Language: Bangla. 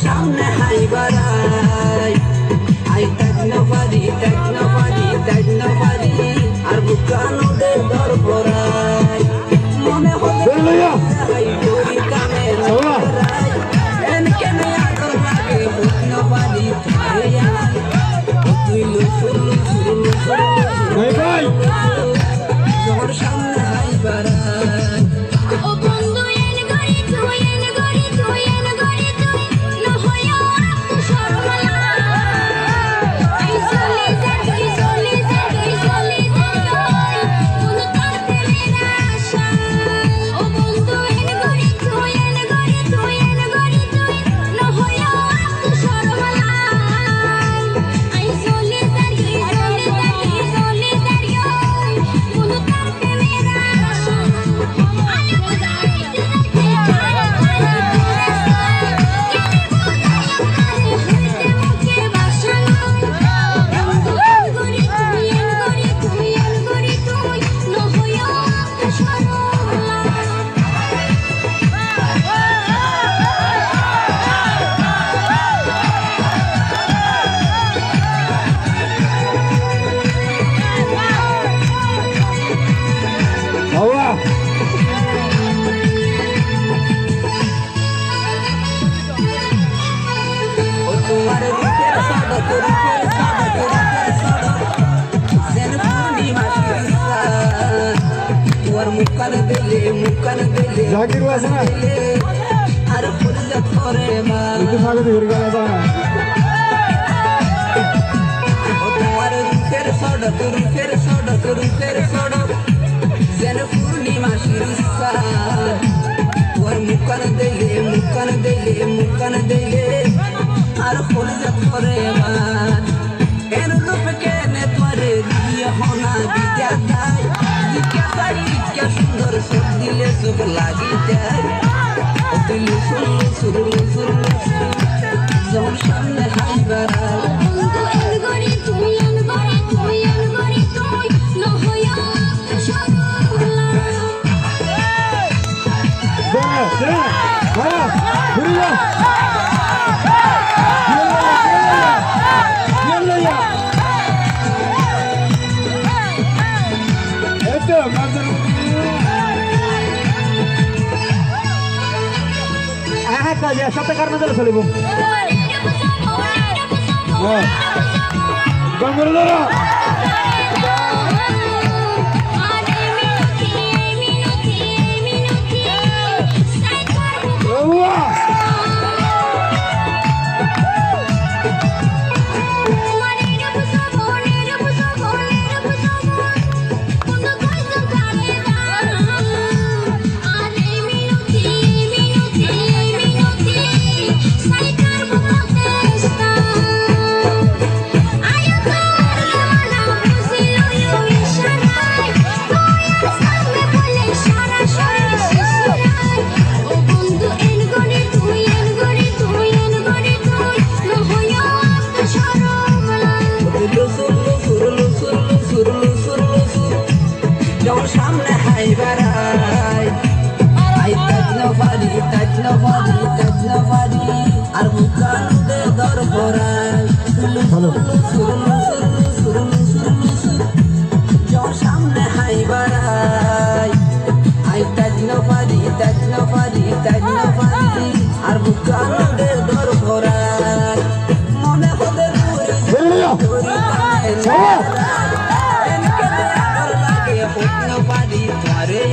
সামনে হাই বাড়াই আই তাজ নবারি আর বুকানো দে দর পরাই মনে হতে হাই করি কামে রাই এন কেনে আদর লাগে বুক নবারি তুই তুই লুসুর ভাই জোর সামনে হাই বাড়াই ও বন্ধু এন গরি তুই না হইয়া তো শর্মালা আই চলি যাই কোন তাতে মেরা আশা ও বন্ধু এন গরি তুই না হইয়া তো শর্মালা আই চলি যাই কোন তাতে মেরা আশা তোমার রূপের সড়ক যেন পূর্ণিমা শিরিষা তোমার মুখান দিলে জাকির আছে না আর ফুল ধরে মা একটু ফাঁকে ধরে গেল তোমার রূপের সড়ক যেন পূর্ণিমা শিরিষা তোমার মুখান দিলে আর ফুল ধরে মা এর রূপ কেনে তোরে দিয়ে হোনা বিদ্যা তাই ইকা সুন্দর সব দিলে সব লাগি যায় তুই লুসুর যখন সামনে হাই বাড়াই বন্ধু এন গরি তুই না হইয়া তো শর্মালা সাথে কারণে দিলে চলিব গঙ্গর ধরো যখন সামনে হাই বাড়াই আই তাজ নবারি আর বুকান দে দর পরাই যখন সামনে হাই বাড়াই আই তাজ নবারি আর বুকান দে দর পরাই মনে হতে লাগে হোক নবারি তোরে